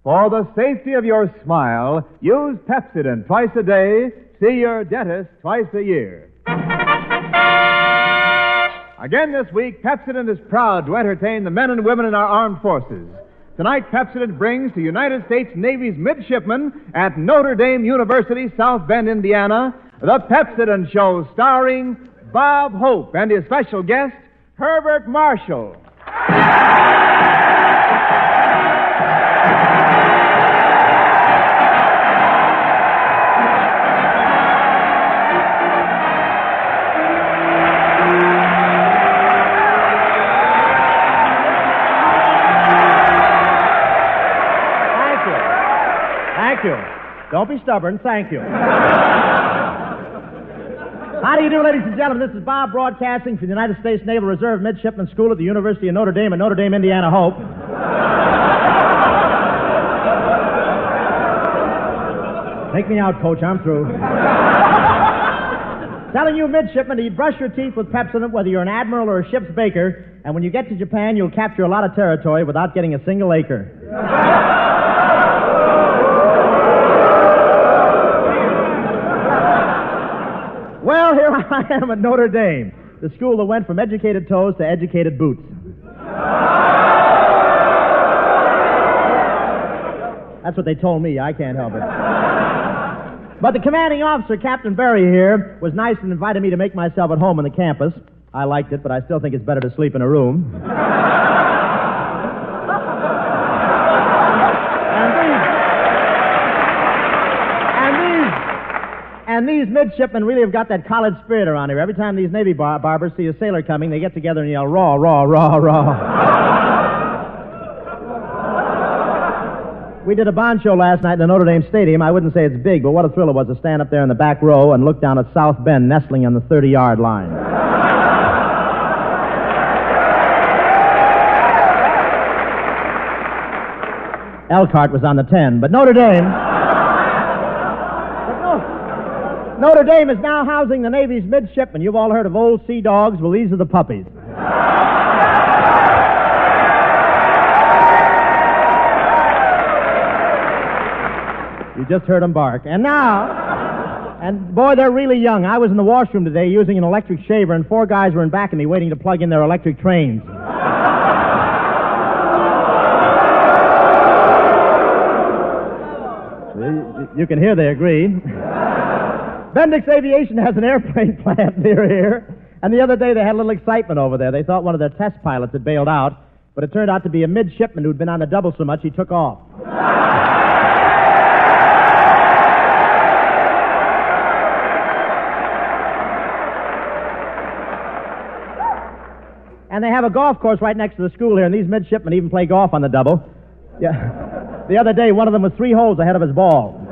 For the safety of your smile, use Pepsodent twice a day. See your dentist twice a year. Again this week, Pepsodent is proud to entertain the men and women in our armed forces. Tonight, Pepsodent brings to United States Navy's midshipmen at Notre Dame University, South Bend, Indiana, the Pepsodent Show starring Bob Hope and his special guest, Herbert Marshall. Thank you. Don't be stubborn. Thank you. How do you do, ladies and gentlemen? This is Bob broadcasting from the United States Naval Reserve Midshipman School at the University of Notre Dame in Notre Dame, Indiana. Hope. Take me out, Coach. I'm through. Telling you, midshipmen, to brush your teeth with Pepsodent, whether you're an admiral or a ship's baker, and when you get to Japan, you'll capture a lot of territory without getting a single acre. Well, here I am at Notre Dame, the school that went from educated toes to educated boots. That's what they told me. I can't help it. But the commanding officer, Captain Berry here, was nice and invited me to make myself at home on the campus. I liked it, but I still think it's better to sleep in a room. And these midshipmen really have got that college spirit around here. Every time these Navy barbers see a sailor coming, they get together and yell, raw, raw, raw, raw. We did a Bond show last night in the Notre Dame Stadium. I wouldn't say it's big, but what a thrill it was to stand up there in the back row and look down at South Bend, nestling on the 30-yard line. Elkhart was on the 10, but Notre Dame is now housing the Navy's midshipmen. You've all heard of old sea dogs. Well, these are the puppies. You just heard them bark. And boy, they're really young. I was in the washroom today using an electric shaver, and 4 guys were in back of me waiting to plug in their electric trains. You can hear they agreed. Bendix Aviation has an airplane plant near here, and the other day they had a little excitement over there. They thought one of their test pilots had bailed out, but it turned out to be a midshipman who'd been on the double so much he took off. And they have a golf course right next to the school here, and these midshipmen even play golf on the double. Yeah. The other day, one of them was 3 holes ahead of his ball.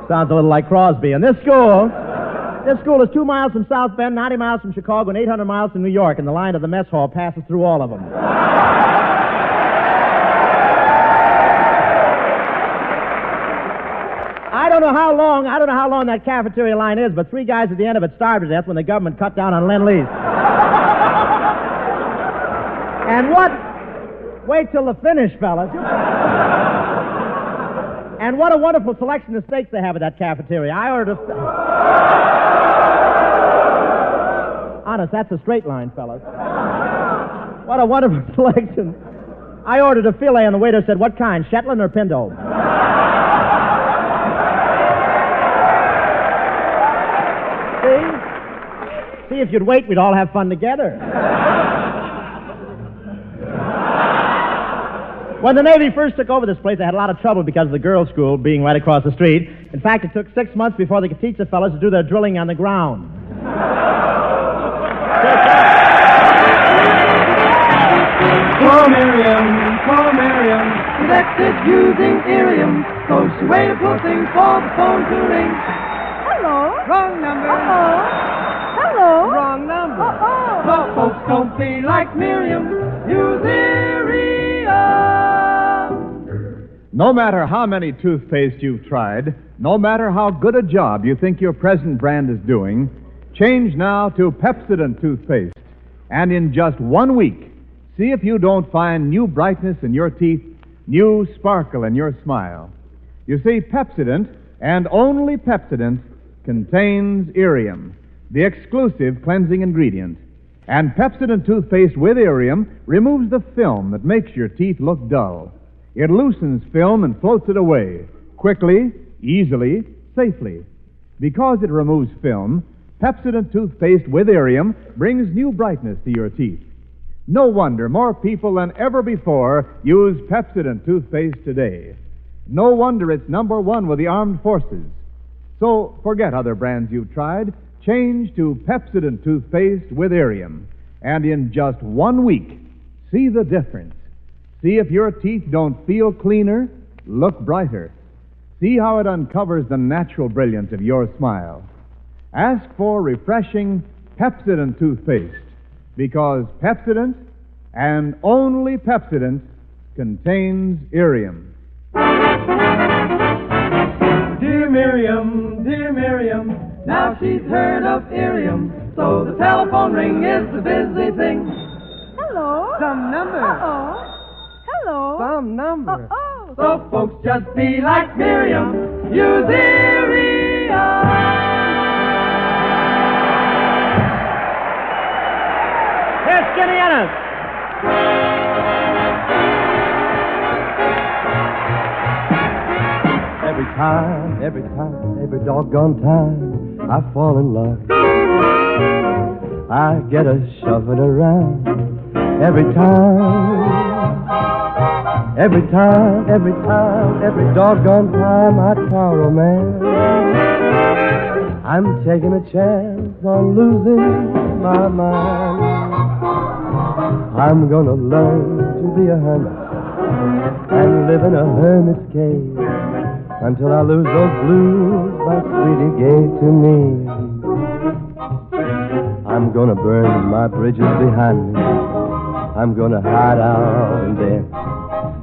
Sounds a little like Crosby. And this school is 2 miles from South Bend, 90 miles from Chicago, and 800 miles from New York, and the line of the mess hall passes through all of them. I don't know how long that cafeteria line is, but 3 guys at the end of it starved to death when the government cut down on Lend-Lease. And wait till the finish, fellas. And what a wonderful selection of steaks they have at that cafeteria. I ordered Honest, that's a straight line, fellas. What a wonderful selection. I ordered a filet, and the waiter said, "What kind, Shetland or Pinto?" See, if you'd wait, we'd all have fun together. When the Navy first took over this place, they had a lot of trouble because of the girls' school being right across the street. In fact, it took 6 months before they could teach the fellas to do their drilling on the ground. Poor Miriam, selected using Irium, so she waited for things for the phone to ring. Hello? Wrong number. Uh-oh. Hello? Wrong number. Uh-oh. So folks don't be like Miriam, use Irium. No matter how many toothpaste you've tried, no matter how good a job you think your present brand is doing, change now to Pepsodent toothpaste. And in just 1 week, see if you don't find new brightness in your teeth, new sparkle in your smile. You see, Pepsodent, and only Pepsodent, contains Irium, the exclusive cleansing ingredient. And Pepsodent toothpaste with Irium removes the film that makes your teeth look dull. It loosens film and floats it away, quickly, easily, safely. Because it removes film, Pepsodent toothpaste with Irium brings new brightness to your teeth. No wonder more people than ever before use Pepsodent toothpaste today. No wonder it's number one with the armed forces. So forget other brands you've tried. Change to Pepsodent toothpaste with Irium. And in just 1 week, see the difference. See if your teeth don't feel cleaner, look brighter. See how it uncovers the natural brilliance of your smile. Ask for refreshing Pepsodent toothpaste, because Pepsodent, and only Pepsodent, contains Irium. Dear Miriam, now she's heard of Irium, so the telephone ring is a busy thing. Hello? Some number. Uh-oh. Hello? Some number. Uh-oh. So folks just be like Miriam, use Irium. Here's Skinny Ennis. Every doggone time I fall in love, I get a shoving around. Every doggone time I try romance, I'm taking a chance on losing my mind. I'm gonna learn to be a hermit and live in a hermit's cave until I lose those blues my sweetie gave to me. I'm gonna burn my bridges behind me. I'm gonna hide out in there.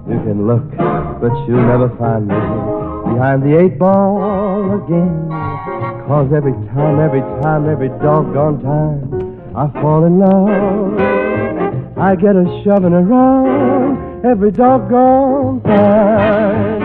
You can look, but you'll never find me behind the 8-ball again. 'Cause every doggone time I fall in love, I get a shoving around every doggone time.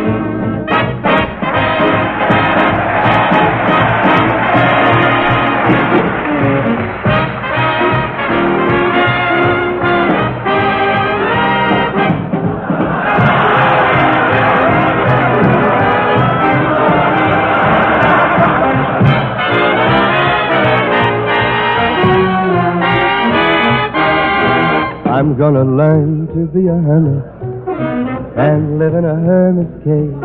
I'm gonna learn to be a hermit and live in a hermit's cave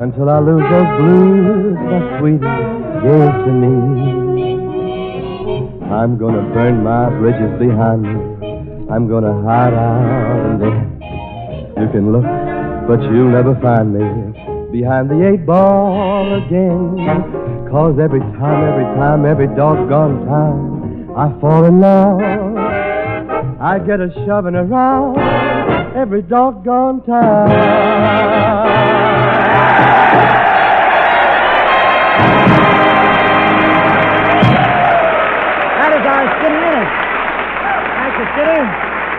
until I lose those blues my sweetie gave to me. I'm gonna burn my bridges behind me. I'm gonna hide out in there. You can look, but you'll never find me behind the 8-ball again. 'Cause every doggone time I fall in love, I get a shoving around every doggone time. That is our Skinny Ennis. Thank you, Skinny.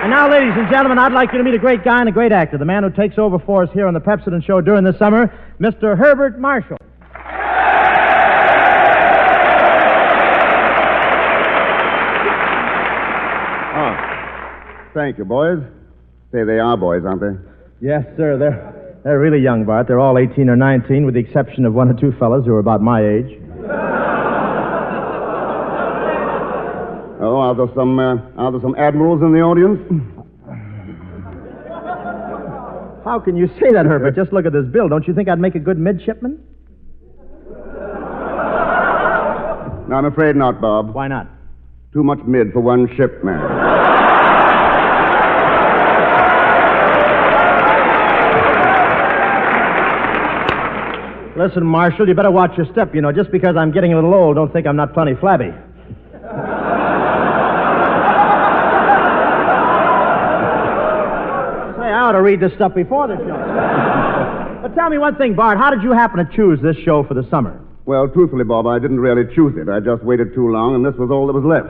And now, ladies and gentlemen, I'd like you to meet a great guy and a great actor, the man who takes over for us here on the Pepsodent Show during the summer, Mr. Herbert Marshall. Thank you, boys. Say, they are boys, aren't they? Yes, sir. They're really young, Bart. They're all 18 or 19, with the exception of one or two fellas who are about my age. Oh, are there some admirals in the audience? How can you say that, Herbert? Just look at this bill. Don't you think I'd make a good midshipman? No, I'm afraid not, Bob. Why not? Too much mid for one ship, man. Listen, Marshal, you better watch your step. You know, just because I'm getting a little old, don't think I'm not plenty flabby. Say, I ought to read this stuff before the show. But tell me one thing, Bart. How did you happen to choose this show for the summer? Well, truthfully, Bob, I didn't really choose it. I just waited too long, and this was all that was left.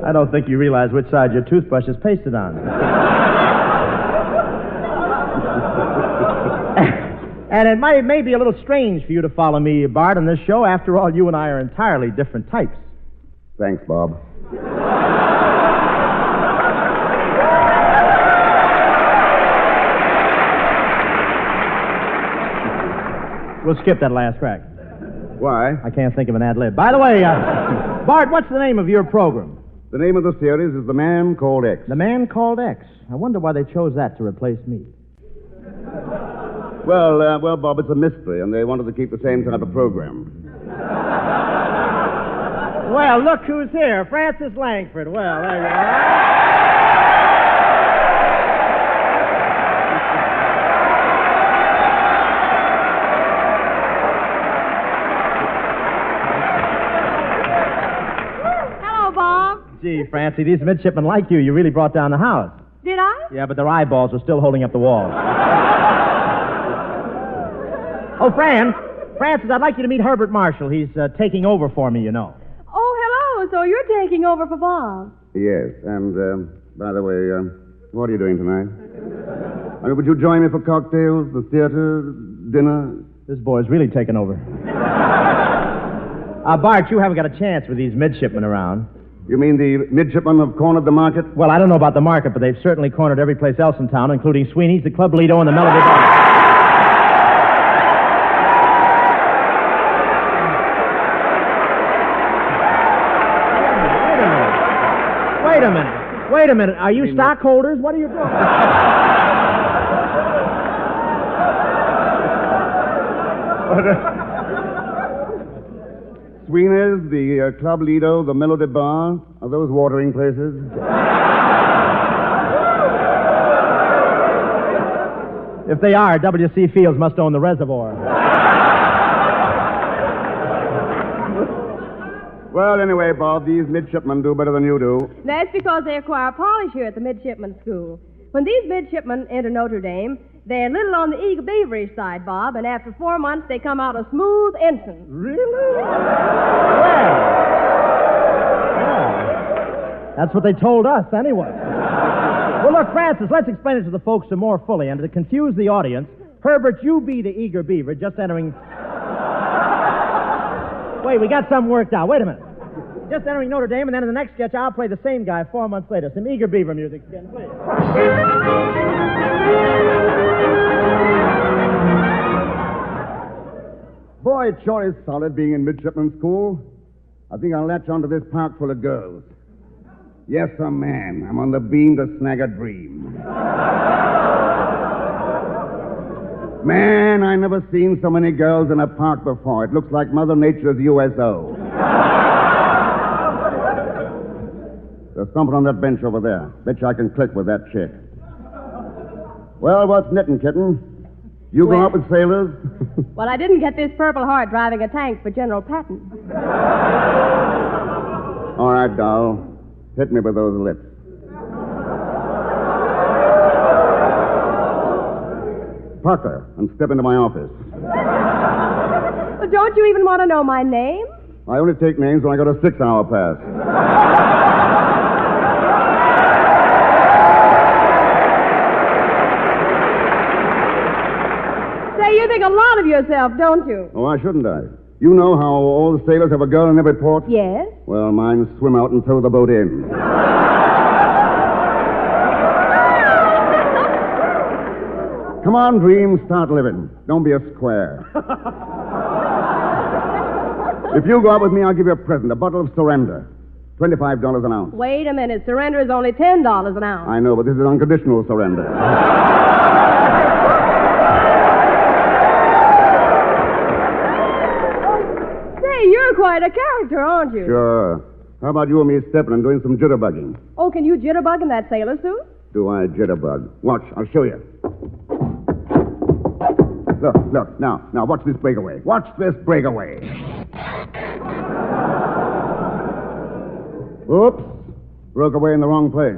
I don't think you realize which side your toothbrush is pasted on. And it may be a little strange for you to follow me, Bart, on this show. After all, you and I are entirely different types. Thanks, Bob. We'll skip that last crack. Why? I can't think of an ad lib. By the way, Bart, what's the name of your program? The name of the series is The Man Called X. The Man Called X. I wonder why they chose that to replace me. Well, Bob, it's a mystery, and they wanted to keep the same type of program. Well, look who's here. Francis Langford. Well, there you are. Gee, Francie, these midshipmen like you. You really brought down the house. Did I? Yeah, but their eyeballs are still holding up the wall. Oh, Francis, I'd like you to meet Herbert Marshall. He's taking over for me, you know. Oh, hello. So you're taking over for Bob. Yes, and, by the way, what are you doing tonight? I mean, would you join me for cocktails, the theater, dinner? This boy's really taken over. Bart, you haven't got a chance with these midshipmen around. You mean the midshipmen have cornered the market? Well, I don't know about the market, but they've certainly cornered every place else in town, including Sweeney's, the Club Lido, and the Melody Bar. Wait a minute. Are you stockholders? What are you doing? Sweeney's, the Club Lido, the Melody Bar, are those watering places? If they are, W.C. Fields must own the reservoir. Well, anyway, Bob, these midshipmen do better than you do. That's because they acquire polish here at the midshipman school. When these midshipmen enter Notre Dame, they're a little on the eager beaverish side, Bob, and after 4 months, they come out a smooth ensign. Really? Well, that's what they told us, anyway. Well, look, Francis, let's explain it to the folks some more fully. And to confuse the audience, Herbert, you be the eager beaver just entering... Wait, we got something worked out. Wait a minute. Just entering Notre Dame, and then in the next sketch, I'll play the same guy 4 months later. Some eager beaver music again, please. Boy, it sure is solid being in midshipman school. I think I'll latch onto this park full of girls. Yes, sir, man. I'm on the beam to snag a dream. Man, I never seen so many girls in a park before. It looks like Mother Nature's USO. There's something on that bench over there. Bet you I can click with that chick. Well, what's knitting, kitten? You go out with sailors? Well, I didn't get this Purple Heart driving a tank for General Patton. All right, doll. Hit me with those lips. Parker, and step into my office. Well, don't you even want to know my name? I only take names when I got a 6-hour pass. Say, you think a lot of yourself, don't you? Oh, why shouldn't I? You know how all the sailors have a girl in every port? Yes. Well, mine swim out and throw the boat in. Come on, Dream, start living. Don't be a square. If you go out with me, I'll give you a present, a bottle of surrender. $25 an ounce. Wait a minute. Surrender is only $10 an ounce. I know, but this is unconditional surrender. Say, you're quite a character, aren't you? Sure. How about you and me stepping and doing some jitterbugging? Oh, can you jitterbug in that sailor suit? Do I jitterbug? Watch, I'll show you. Look, now, watch this breakaway. Watch this breakaway. Oops, broke away in the wrong place.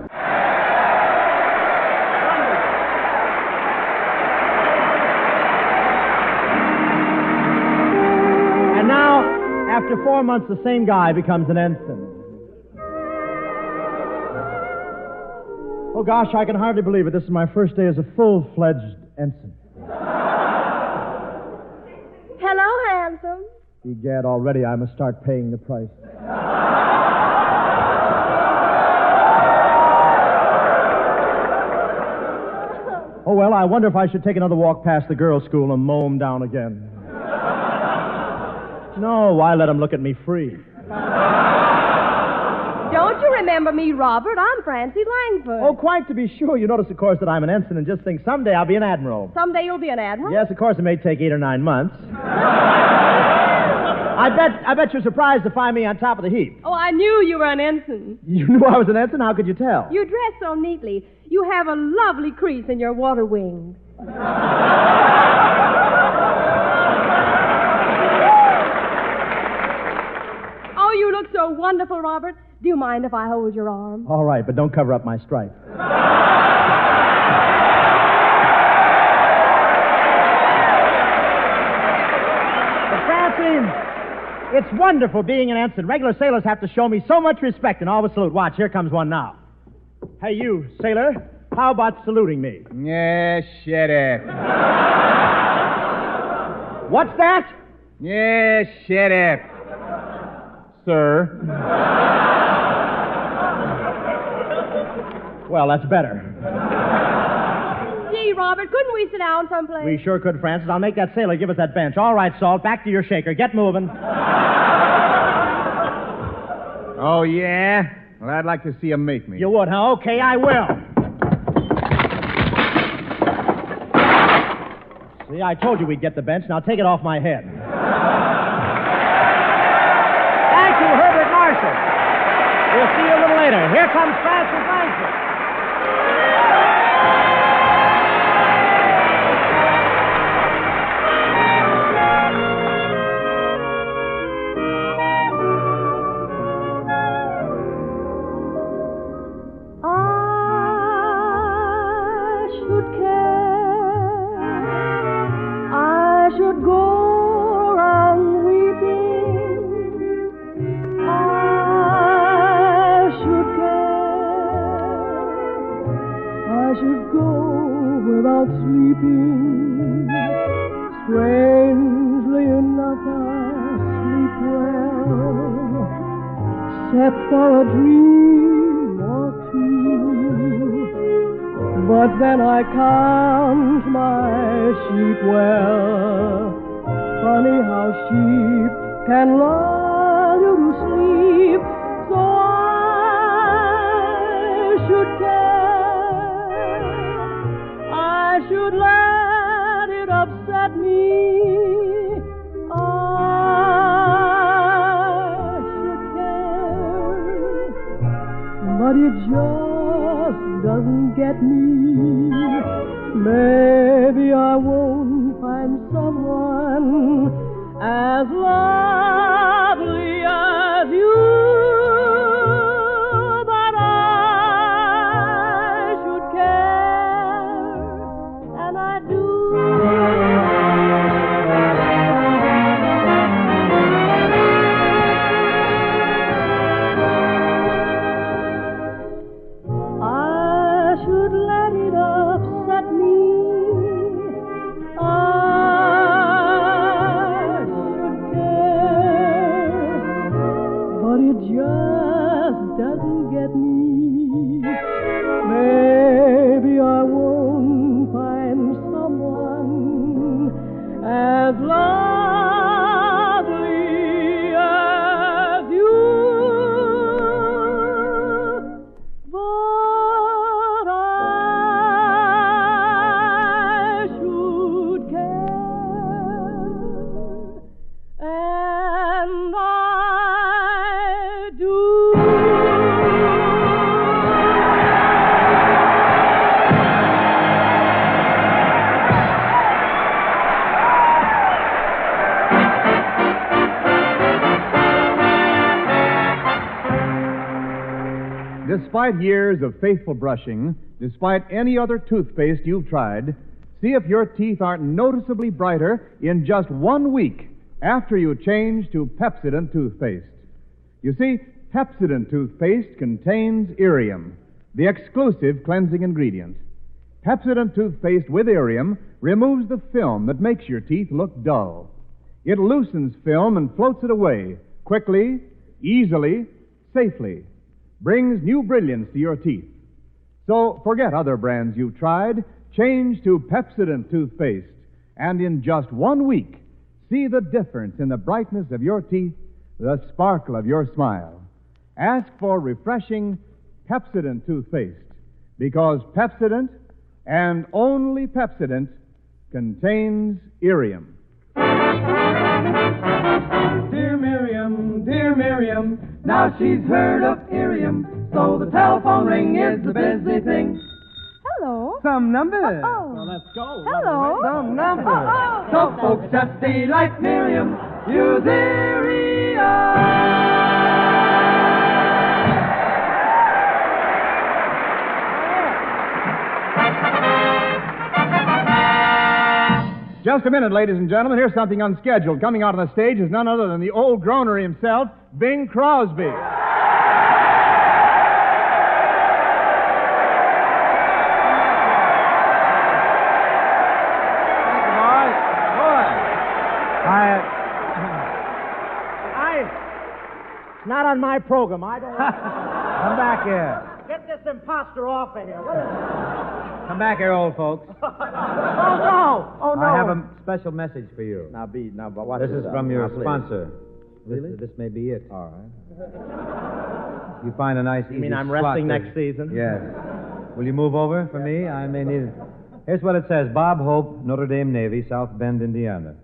And now, after 4 months, the same guy becomes an ensign. Oh, gosh, I can hardly believe it. This is my first day as a full-fledged ensign. Hello, handsome. Egad, already I must start paying the price. Oh, well, I wonder if I should take another walk past the girls' school and mow them down again. No, why let them look at me free? Don't you remember me, Robert? I'm Francie Langford. Oh, quite to be sure. You notice, of course, that I'm an ensign and just think someday I'll be an admiral. Someday you'll be an admiral? Yes, of course, it may take 8 or 9 months. I bet you're surprised to find me on top of the heap. Oh, I knew you were an ensign. You knew I was an ensign? How could you tell? You dress so neatly. You have a lovely crease in your water wings. Oh, you look so wonderful, Robert. Do you mind if I hold your arm? All right, but don't cover up my stripe. But Francine, it's wonderful being an ensign. Regular sailors have to show me so much respect and always salute. Watch, here comes one now. Hey, you, sailor, how about saluting me? Yeah, shut up. What's that? Yeah, shut up. Sir. Well, that's better. Gee, Robert, couldn't we sit down someplace? We sure could, Francis. I'll make that sailor give us that bench. All right, Salt, back to your shaker. Get moving. Oh, yeah? Well, I'd like to see him make me. You would, huh? Okay, I will. See, I told you we'd get the bench. Now take it off my head. Thank you, Herbert Marshall. We'll see you a little later. Here comes Francis Langford. Except for a dream or two. But then I count my sheep well. Funny how sheep can lull you to sleep. So I should care. I should let it upset me. But it just doesn't get me. Maybe I won't find someone as lovely as you. But I should care, and I do. Despite years of faithful brushing, despite any other toothpaste you've tried, see if your teeth aren't noticeably brighter in just 1 week after you change to Pepsodent toothpaste. You see, Pepsodent toothpaste contains irium, the exclusive cleansing ingredient. Pepsodent toothpaste with Irium removes the film that makes your teeth look dull. It loosens film and floats it away quickly, easily, safely. Brings new brilliance to your teeth. So forget other brands you've tried. Change to Pepsodent toothpaste. And in just 1 week, see the difference in the brightness of your teeth, the sparkle of your smile. Ask for refreshing Pepsodent toothpaste, because Pepsodent, and only Pepsodent, contains Irium. Dear Miriam, now she's heard of Irium, so the telephone ring is a busy thing. Hello. Some number. Oh. Well, let's go. Hello. Some number. Oh. So folks just be like Miriam, use Irium. Just a minute, ladies and gentlemen. Here's something unscheduled. Coming out on the stage is none other than the old groaner himself, Bing Crosby. It's not on my program. I don't... Come back here. Get this imposter off of here. What is it? Come back here, old folks. Oh, no. Oh, no. I have a special message for you. But what This is from your please. sponsor. Really? This may be it. All right. You find a nice, easy You mean I'm slot resting there. next season? Yes. Will you move over for me? I may need it. Here's what it says. Bob Hope, Notre Dame Navy, South Bend, Indiana.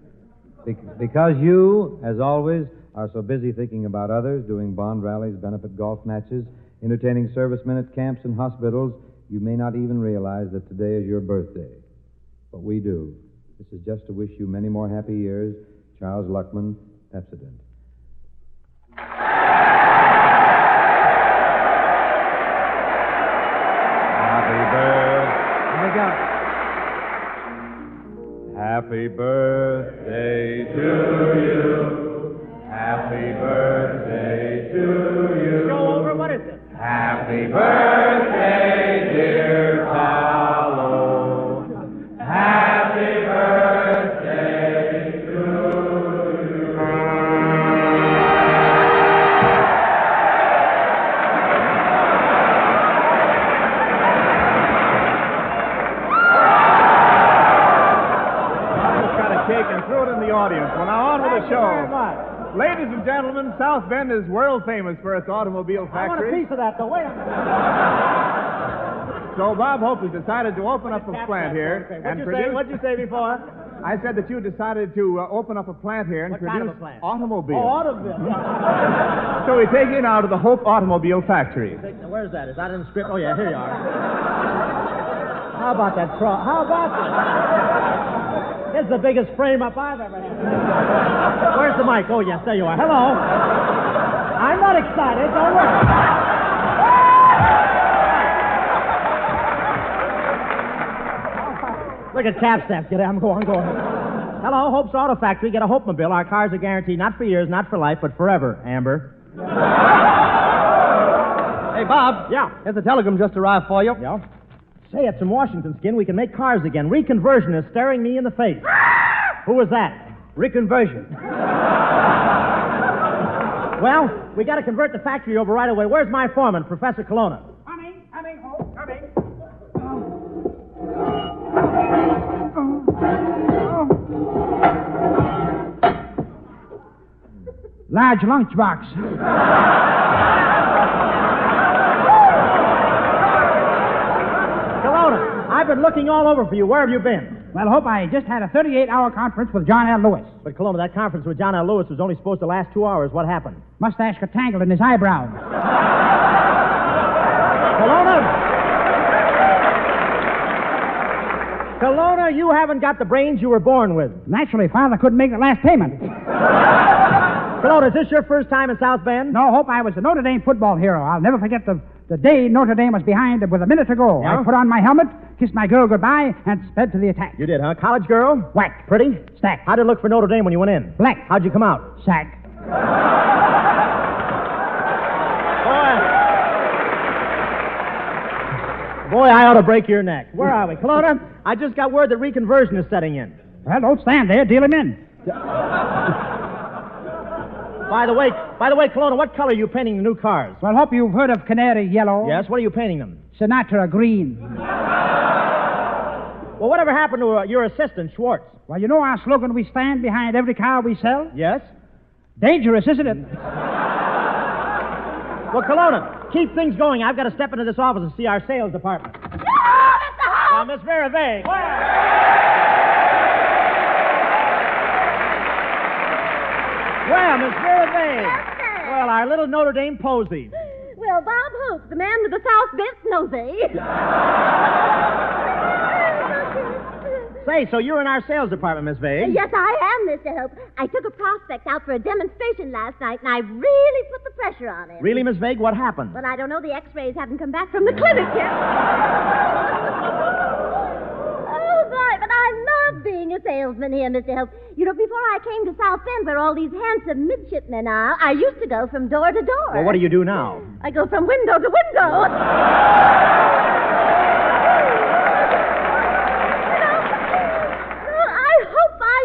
Because you, as always, are so busy thinking about others, doing bond rallies, benefit golf matches, entertaining servicemen at camps and hospitals, you may not even realize that today is your birthday. But we do. This is just to wish you many more happy years. Charles Luckman, Pepsodent. Happy birthday. Happy birthday to you. Happy birthday to you. Go over. What is it? Happy birthday, dear Paolo. Happy birthday to you. Just got a cake and threw it in the audience. Well, now on with the show. Very much. Ladies and gentlemen, South Bend is world famous for its automobile I want a factory. piece of that, though. Wait a minute. So Bob Hope has decided to open up a plant here and produce... What'd you say before? I said that you decided to open up a plant here and What produce kind of a plant? automobiles. Oh, automobile. So we take you now to the Hope Automobile Factory. Where's that? Is that in the script? Oh, yeah, here you are. How about that truck? How about that? This is the biggest frame-up I've ever had. Where's the mic? Oh, yes, there you are. Hello. I'm not excited. Don't worry. Look at Capstaff. Get it? I'm going. Hello, Hope's Auto Factory. Get a Hope-mobile. Our cars are guaranteed not for years, not for life, but forever, Amber. Hey, Bob. Yeah. Here's a telegram just arrived for you. Yeah? Say, it's from Washington, Skin. We can make cars again. Reconversion is staring me in the face. Who was that? Reconversion. Well, we got to convert the factory over right away. Where's my foreman, Professor Colonna? Coming, Hope, coming. Large lunchbox. Colonna, I've been looking all over for you. Where have you been? Well, Hope, I just had a 38-hour conference with John L. Lewis. But, Colonna, that conference with John L. Lewis was only supposed to last 2 hours. What happened? Mustache got tangled in his eyebrows. Colonna, you haven't got the brains you were born with. Naturally, Father couldn't make the last payment. Colonna, is this your first time in South Bend? No, Hope, I was a Notre Dame football hero. I'll never forget the day Notre Dame was behind with a minute to go. Yeah? I put on my helmet, kissed my girl goodbye, and sped to the attack. You did, huh? College girl? Whack. Pretty? Stack. How'd it look for Notre Dame when you went in? Black. How'd you come out? Sack. Boy, I ought to break your neck. Where are we? Kelowna, I just got word that reconversion is setting in. Well, don't stand there. Deal him in. By the way, Kelowna, what color are you painting the new cars? Well, hope you've heard of Canary Yellow. Yes, what are you painting them? Sinatra Green. Well, whatever happened to your assistant, Schwartz? Well, you know our slogan, we stand behind every car we sell? Yes? Dangerous, isn't it? Well, Kelowna, keep things going. I've got to step into this office and see our sales department. Now, Miss Vera Vane. Well, Miss Vera Vane. Yes, sir. Well, our little Notre Dame posy. Well, Bob Hope, the man with the South Bent nosy. Say, so you're in our sales department, Miss Vane? Yes, I am, Mr. Hope. I took a prospect out for a demonstration last night, and I really put the pressure on him. Really, Miss Vague? What happened? Well, I don't know. The x-rays haven't come back from the clinic yet. Oh, boy, but I love being a salesman here, Mr. Hope. You know, before I came to South Bend, where all these handsome midshipmen are, I used to go from door to door. Well, what do you do now? I go from window to window.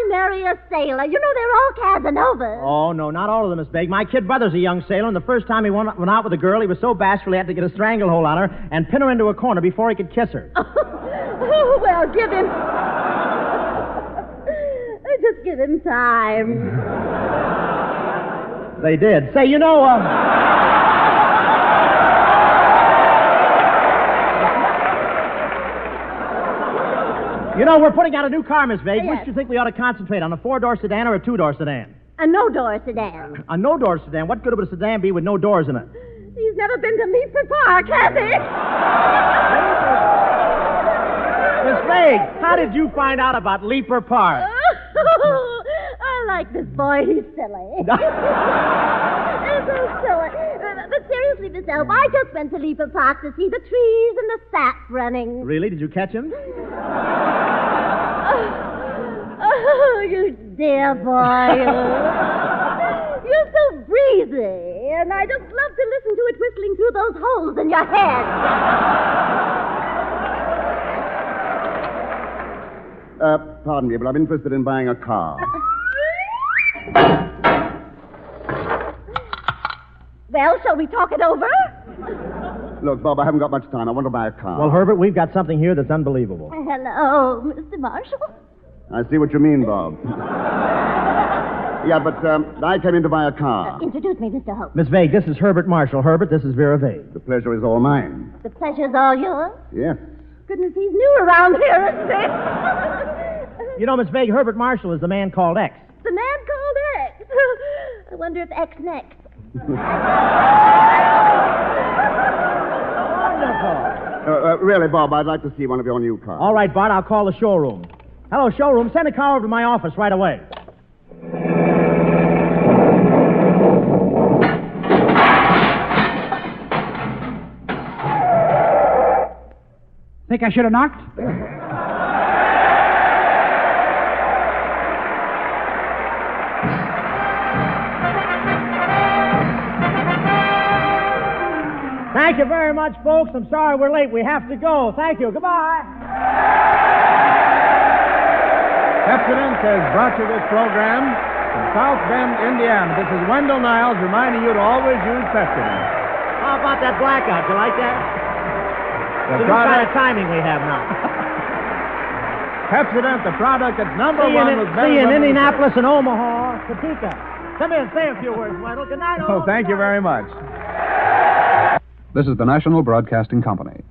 Marry a sailor. You know, they're all Casanovas. Oh, no, not all of them, Miss Begg. My kid brother's a young sailor, and the first time he went out with a girl, he was so bashful he had to get a stranglehold on her and pin her into a corner before he could kiss her. Oh, well, give him... Just give him time. They did. Say, you know, You know, we're putting out a new car, Miss Vague. Yes. Which do you think we ought to concentrate on, a four-door sedan or a two-door sedan? A no-door sedan. A no-door sedan? What good would a sedan be with no doors in it? He's never been to Leeper Park, has he? Miss Vague, how did you find out about Leeper Park? I like this boy. He's silly. He's so silly. But seriously, Miss Elf, I just went to Leeper Park to see the trees and the sap running. Really? Did you catch him? Oh, you dear boy. You're so breezy, and I just love to listen to it whistling through those holes in your head. Pardon me, but I'm interested in buying a car. Well, shall we talk it over? Look, Bob, I haven't got much time. I want to buy a car. Well, Herbert, we've got something here that's unbelievable. Hello, Mr. Marshall. I see what you mean, Bob. Yeah, but I came in to buy a car. Introduce me, Mr. Hope. Miss Vague, this is Herbert Marshall. Herbert, this is Vera Vague. The pleasure is all mine. The pleasure's all yours. Yes. Goodness, he's new around here, isn't he? You know, Miss Vague, Herbert Marshall is the man called X. The man called X. I wonder if X next. Really, Bob, I'd like to see one of your new cars. All right, Bart, I'll call the showroom. Hello, showroom. Send a car over to my office right away. Think I should have knocked? Thank you very much, folks. I'm sorry we're late. We have to go. Thank you. Goodbye. Pepsodent has brought you this program from South Bend, Indiana. This is Wendell Niles reminding you to always use Pepsodent. How about that blackout? You like that? The What kind of timing we have now? Pepsodent, the product that's number one with men See you in and women. Indianapolis and Omaha, Topeka. Come in, say a few words, Wendell. Good night, all. Oh, thank you very much. This is the National Broadcasting Company.